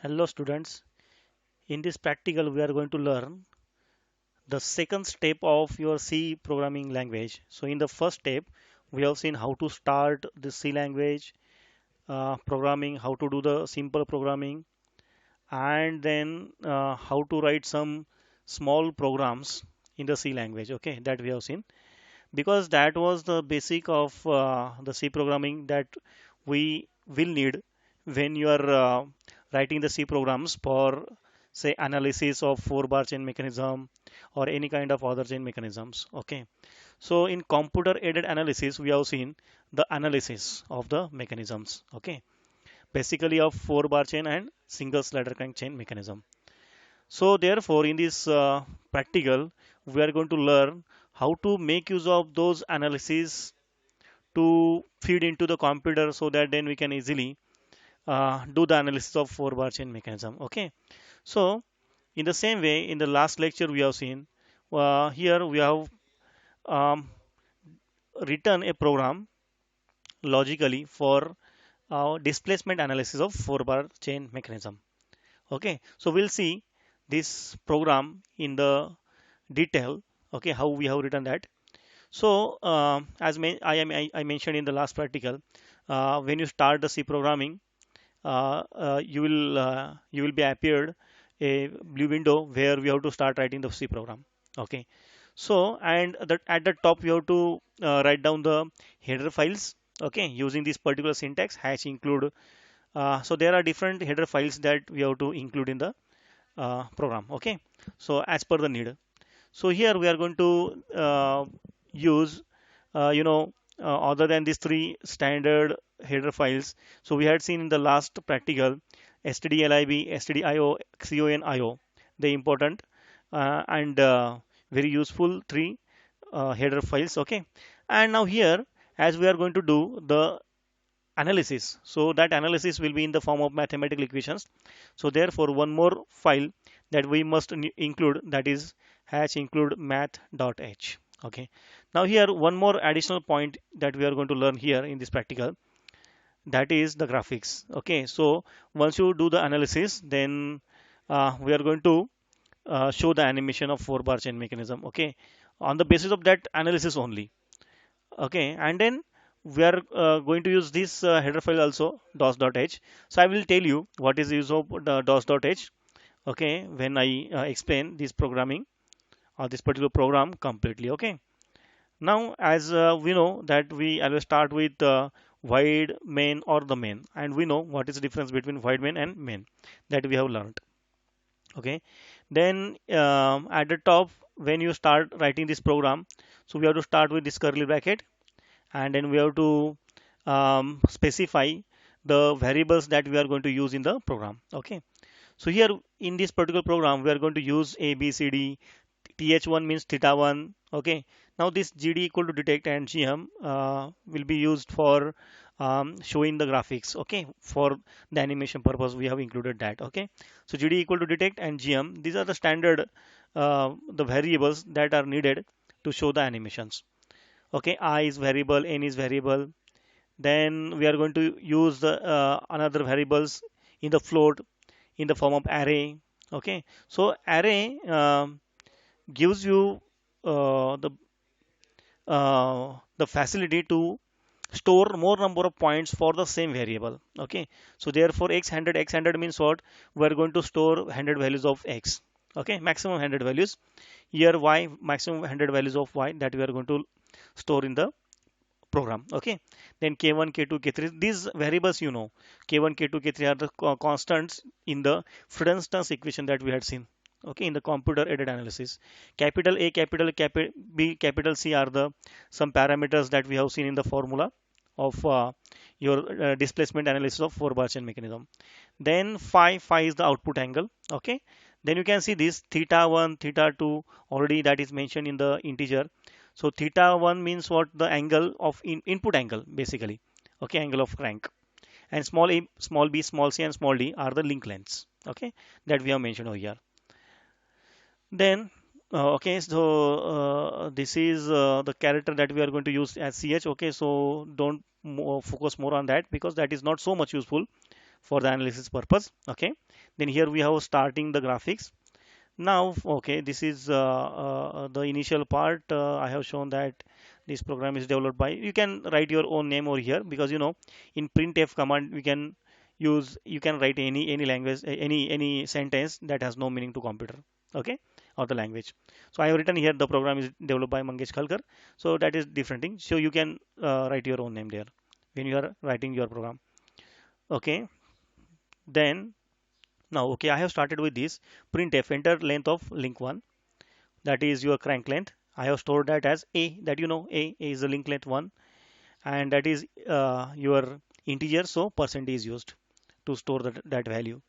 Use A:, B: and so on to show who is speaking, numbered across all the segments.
A: Hello students, in this practical we are going to learn the second step of your C programming language. So in the first step we have seen how to start the C language programming, how to do the simple programming, and then how to write some small programs in the C language. Okay, that we have seen because that was the basic of the C programming that we will need when you are writing the C programs for say analysis of four bar chain mechanism or any kind of other chain mechanisms. Okay, so in computer aided analysis we have seen the analysis of the mechanisms. Okay, basically of four bar chain and single slider crank chain mechanism. So therefore in this practical we are going to learn how to make use of those analysis to feed into the computer so that then we can easily do the analysis of four bar chain mechanism. Okay, so in the same way in the last lecture we have seen here we have um, written a program logically for displacement analysis of four bar chain mechanism. Okay, so we'll see this program in the detail. Okay, how we have written that. So I mentioned in the last practical, when you start the C programming, you will be appeared a blue window where we have to start writing the C program. Okay, so and that at the top we have to write down the header files. Okay, using this particular syntax hash include. So there are different header files that we have to include in the program. Okay, so as per the need. So here we are going to use, you know, other than these three standard header files. So we had seen in the last practical stdlib, stdio, conio, the important and very useful three header files. Okay, and now here as we are going to do the analysis, so that analysis will be in the form of mathematical equations. So therefore one more file that we must include, that is hash include math.h. Okay, now here one more additional point that we are going to learn here in this practical, that is the graphics. Okay, so once you do the analysis then we are going to show the animation of four bar chain mechanism. Okay, on the basis of that analysis only. Okay, and then we are going to use this header file also dos.h. So I will tell you what is the use of the dos.h. Okay, when I explain this programming or this particular program completely. Okay, now as we know that we always start with void main or the main, and we know what is the difference between void main and main, that we have learned. Okay, then at the top when you start writing this program, so we have to start with this curly bracket, and then we have to specify the variables that we are going to use in the program. Okay, so here in this particular program we are going to use a b c d. Th1 means theta 1. Okay, now this gd equal to detect and gm will be used for showing the graphics. Okay, for the animation purpose we have included that. Okay, so gd equal to detect and gm, these are the standard the variables that are needed to show the animations. Okay, I is variable, n is variable. Then we are going to use the another variables in the float in the form of array. Okay, so array gives you the facility to store more number of points for the same variable. Okay, so therefore x100 means what, we are going to store 100 values of x. Okay, maximum 100 values. Here y, maximum 100 values of y that we are going to store in the program. Okay, then k1 k2 k3, these variables, you know, k1 k2 k3 are the constants in the Freudenstein's equation that we had seen. Okay, in the computer aided analysis, capital A, capital B, capital C are the some parameters that we have seen in the formula of your displacement analysis of four bar chain mechanism. Then phi is the output angle. Okay, then you can see this theta 1, theta 2 already that is mentioned in the integer. So theta 1 means what, the angle of input angle basically. Okay, angle of crank. And small a, small b, small c and small d are the link lengths. Okay, that we have mentioned over here. Then okay, so this is the character that we are going to use as ch. Okay, so don't focus more on that because that is not so much useful. for the analysis purpose. Okay, then here we have starting the graphics. Now, okay, this is the initial part. I have shown that this program is developed by. You can write your own name over here, because in printf command we can you can write any language, any sentence that has no meaning to computer. Okay, or the language. So I have written here the program is developed by Mangesh Khalkar. So that is different thing. So you can write your own name there when you are writing your program. Okay, then now okay, I have started with this printf enter length of link 1, that is your crank length. I have stored that as a, that a is the link length 1, and that is your integer, so percent is used to store that value.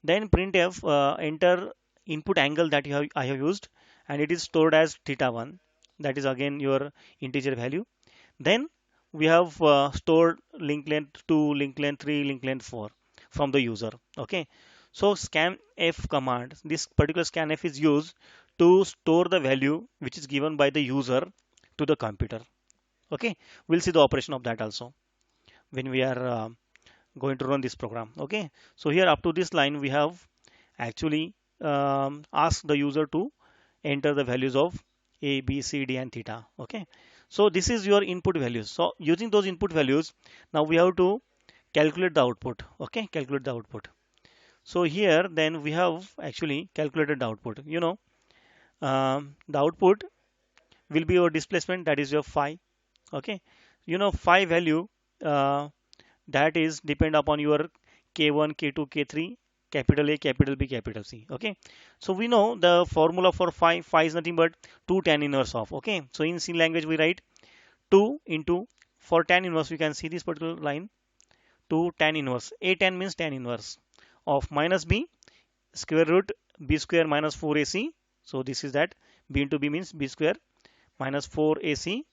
A: Then printf enter input angle that I have used, and it is stored as theta 1, that is again your integer value. Then we have stored link length 2, link length 3, link length 4 from the user. Okay, so scanf command, this particular scanf is used to store the value which is given by the user to the computer. Okay, we'll see the operation of that also when we are going to run this program. Okay, so here up to this line we have actually asked the user to enter the values of a, b, c, d, and theta. Okay, so this is your input values. So using those input values, now we have to calculate the output. Okay, calculate the output. So here then we have actually calculated the output. The output will be your displacement, that is your phi. Okay, phi value uh, that is depend upon your k1, k2, k3, capital A, capital B, capital C. Okay, so we know the formula for phi is nothing but 2 tan inverse of. Okay, so in C language we write 2 into, for tan inverse we can see this particular line, 2 tan inverse. A tan means tan inverse of minus b square root b square minus 4ac. So this is that b into b means b square minus 4ac.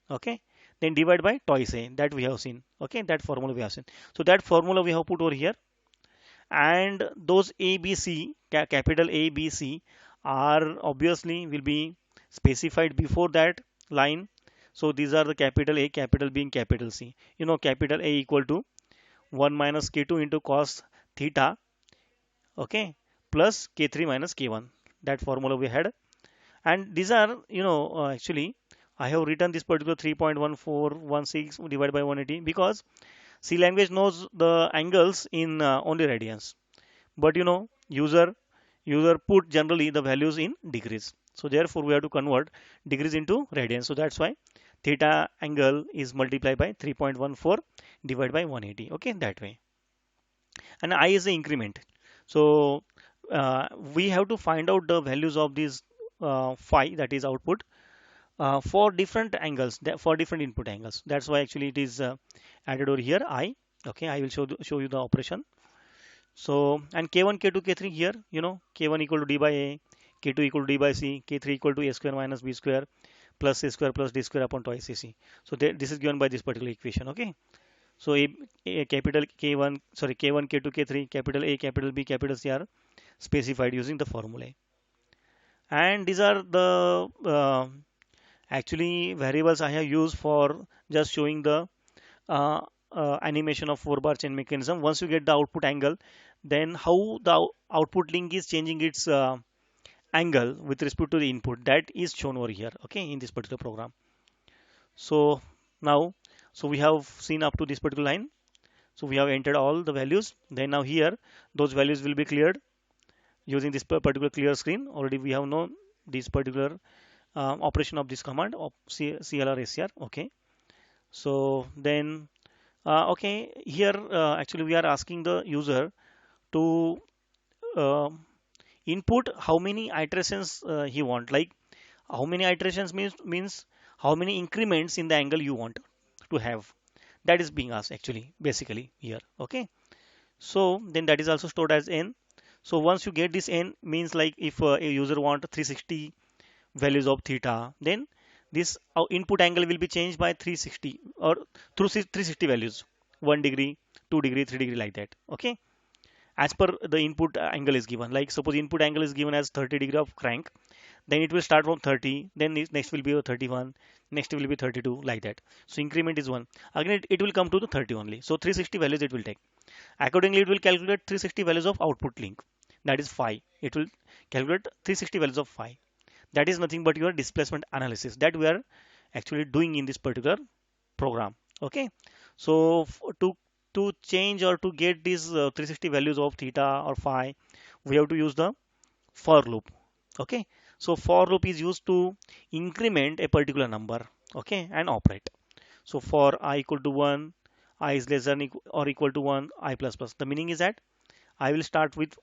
A: Okay, then divide by twice a, that we have seen. Okay, that formula we have seen. So that formula we have put over here, and those ABC, capital A, B, C are obviously will be specified before that line. So these are the capital A, capital B, and capital C. Capital A equal to 1 minus k2 into cos theta, okay, plus k3 minus k1. That formula we had, and these are actually I have written this particular 3.1416 divided by 180 because C language knows the angles in only radians, but user put generally the values in degrees. So therefore we have to convert degrees into radians. So that's why theta angle is multiplied by 3.14 divided by 180. Okay, that way. And I is the increment. So we have to find out the values of these phi, that is output, for different angles, for different input angles. That's why actually it is added over here I. Okay, I will show you the operation. So, and k1, k2, k3 here, k1 equal to d by a, k2 equal to d by c, k3 equal to a square minus b square plus c square plus d square upon twice ac. So this is given by this particular equation. Okay, so a capital k1, sorry, k1, k2, k3, capital A, capital B, capital C are specified using the formula. And these are the actually variables I have used for just showing the animation of 4-bar chain mechanism. Once you get the output angle, then how the output link is changing its angle with respect to the input, that is shown over here. Okay, in this particular program. So now, so we have seen up to this particular line. So we have entered all the values. Then now here those values will be cleared using this particular clear screen. Already we have known this particular operation of this command of CLR SCR. Okay, so then okay, here actually we are asking the user to uh, input how many iterations he want. Like how many iterations means how many increments in the angle you want to have. That is being asked actually basically here. Okay, so then that is also stored as n. So once you get this n, means like if a user want 360 values of theta, then this input angle will be changed by 360 or through 360 values, 1 degree, 2 degree, 3 degree, like that. Okay, as per the input angle is given. Like suppose input angle is given as 30 degree of crank, then it will start from 30, then next will be a 31, next will be 32, like that. So increment is 1. Again it will come to the 30 only. So 360 values it will take. Accordingly, it will calculate 360 values of output link. That is phi. It will calculate 360 values of phi. That is nothing but your displacement analysis that we are actually doing in this particular program. Okay. So to change or to get these 360 values of theta or phi, we have to use the for loop. Okay. So for loop is used to increment a particular number. Okay, and operate. So for I equal to 1, I is less than or equal to 1, I plus plus. The meaning is that I will start with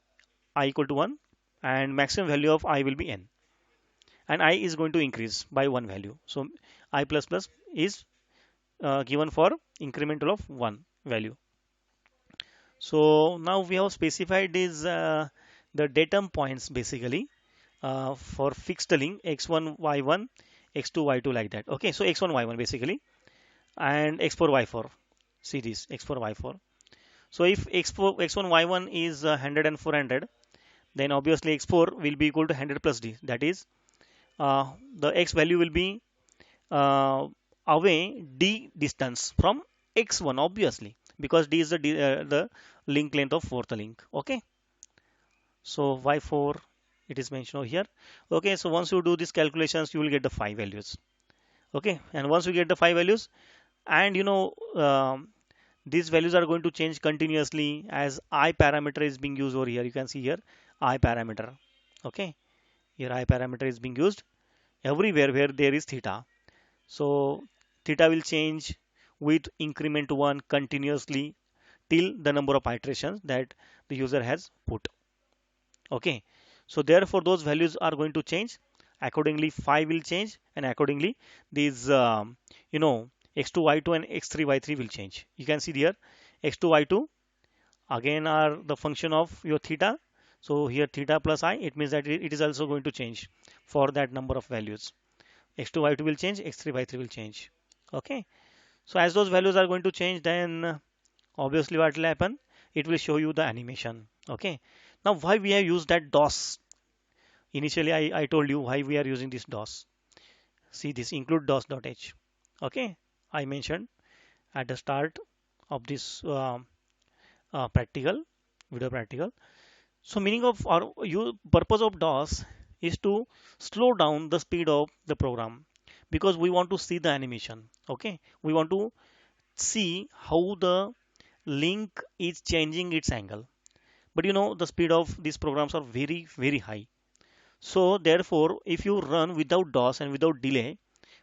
A: I equal to 1 and maximum value of I will be n, and I is going to increase by one value. So I plus plus is given for incremental of one value. So now we have specified is the datum points basically for fixed link x1 y1 x2 y2 like that. Okay, so x1 y1 basically and x4 y4. See this x4 y4. So if x4 x1 y1 is 100 and 400, then obviously x4 will be equal to 100 plus d. That is the x value will be uh, away d distance from x1 obviously, because d is the link length of fourth link. Okay, so y4 it is mentioned over here. Okay, so once you do these calculations you will get the phi values. Okay, and once you get the phi values, and these values are going to change continuously as I parameter is being used over here. You can see here I parameter. Okay, here I parameter is being used everywhere where there is theta. So theta will change with increment 1 continuously till the number of iterations that the user has put. Okay, so therefore those values are going to change. Accordingly phi will change, and accordingly these x2 y2 and x3 y3 will change. You can see here x2 y2 again are the function of your theta. So here theta plus I, it means that it is also going to change for that number of values. X2 y2 will change, x3 y3 will change. Okay, so as those values are going to change, then obviously what will happen, it will show you the animation. Okay, now why we have used that DOS. Initially I told you why we are using this DOS. See this include DOS.h. Okay, I mentioned at the start of this practical video practical. So meaning of or you purpose of DOS is to slow down the speed of the program, because we want to see the animation. Okay, we want to see how the link is changing its angle. But the speed of these programs are very very high. So therefore, if you run without DOS and without delay,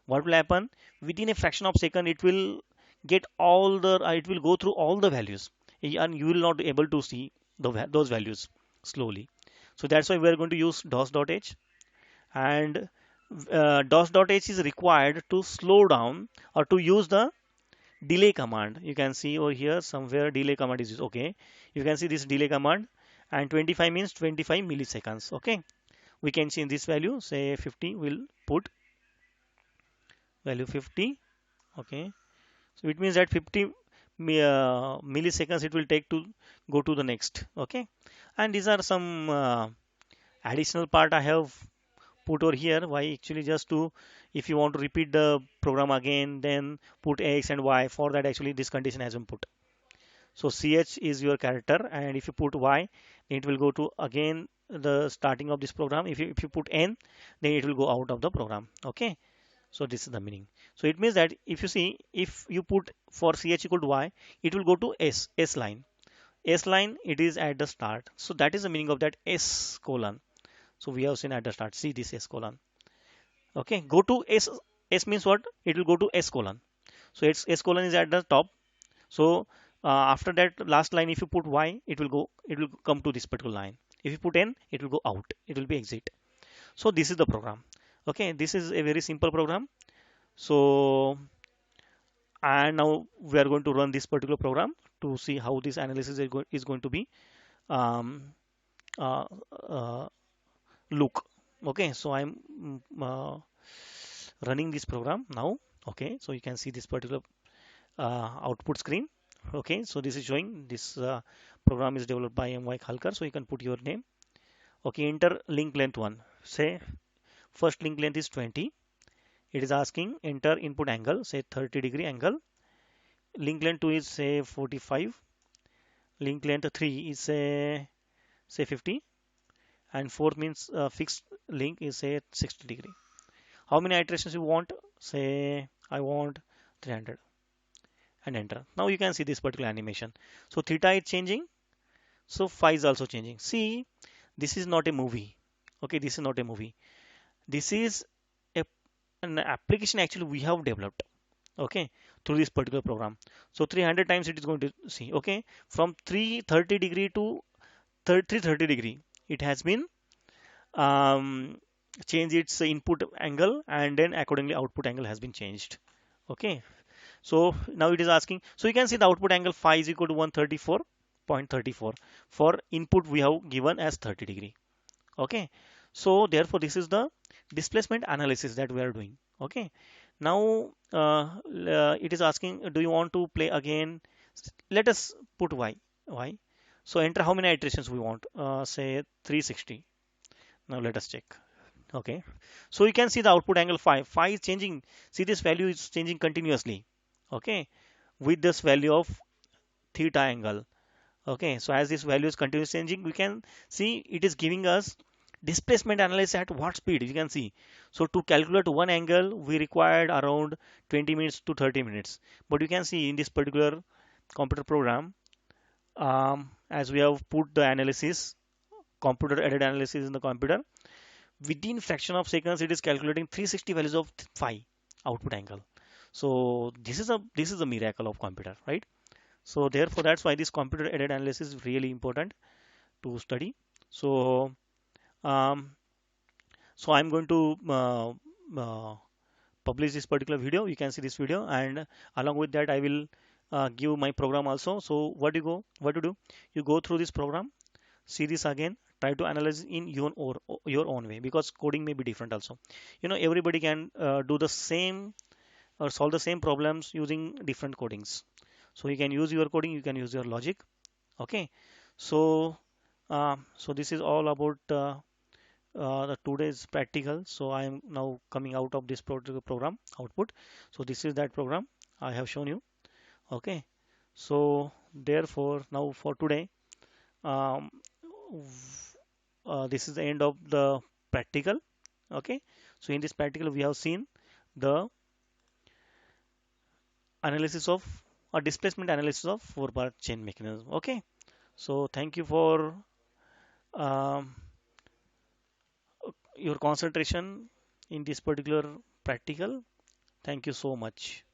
A: what will happen? Within a fraction of second, it will get all the it will go through all the values, and you will not be able to see those values slowly. So that's why we are going to use DOS.h, and DOS.h is required to slow down or to use the delay command. You can see over here somewhere delay command is used. Okay, you can see this delay command, and 25 means 25 milliseconds. Okay, we can change this value, say 50, we'll put value 50. Okay, so it means that 50 milliseconds it will take to go to the next. Okay, and these are some additional part I have put over here. Why? Actually just to, if you want to repeat the program again, then put x and y. For that actually this condition has been put. So ch is your character, and if you put y, then it will go to again the starting of this program. If you put n, then it will go out of the program. Okay, so this is the meaning. So it means that if you see, if you put for ch equal to y, it will go to s line. S line it is at the start. So that is the meaning of that s colon. So we have seen at the start. See this s colon. Okay, go to s. S means what? It will go to s colon. So it's s colon is at the top. So after that last line, if you put y, it will go. It will come to this particular line. If you put n, it will go out. It will be exit. So this is the program. Okay, this is a very simple program. So and now we are going to run this particular program to see how this analysis is going to be um, uh, uh, look. Okay, so I'm running this program now. Okay, so you can see this particular output screen. Okay, so this is showing this program is developed by MY Khalkar. So you can put your name. Okay, enter link length one. Say first link length is 20. It is asking enter input angle, say 30-degree angle. Link length 2 is say 45. Link length 3 is say 50. And fourth means fixed link is say 60 degree. How many iterations you want? Say I want 300 and enter. Now you can see this particular animation. So theta is changing. So phi is also changing. See, this is not a movie. Okay, this is not a movie. This is a, an application actually we have developed. Okay, through this particular program. So 300 times it is going to see. Okay, from 330 degree to 330 degree, it has been um, change its input angle and then accordingly output angle has been changed. Okay, so now it is asking, so you can see the output angle phi is equal to 134.34 for input we have given as 30 degree. Okay, so therefore this is the displacement analysis that we are doing. Okay, now it is asking, do you want to play again? Let us put y. So enter how many iterations we want, say 360. Now let us check. Okay, so you can see the output angle phi is changing. See, this value is changing continuously. Okay, with this value of theta angle. Okay, so as this value is continuously changing, we can see it is giving us displacement analysis at what speed. You can see. So to calculate one angle, we required around 20 minutes to 30 minutes. But you can see in this particular computer program, as we have put the analysis, computer aided analysis in the computer, within fraction of seconds, it is calculating 360 values of phi output angle. So this is a miracle of computer, right? So therefore, that's why this computer aided analysis is really important to study. So um, so I'm going to uh, publish this particular video. You can see this video, and along with that, I will give my program also. So what to do? You go through this program, see this again, try to analyze in your own way, because coding may be different also. Everybody can do the same or solve the same problems using different codings. So you can use your coding, you can use your logic. Okay, so so this is all about the today's practical. So I am now coming out of this program output. So this is that program I have shown you. Okay, so therefore now for today, um, this is the end of the practical. Okay, so in this practical we have seen the analysis of a displacement analysis of four-part chain mechanism. Okay, so thank you for um, your concentration in this particular practical. Thank you so much.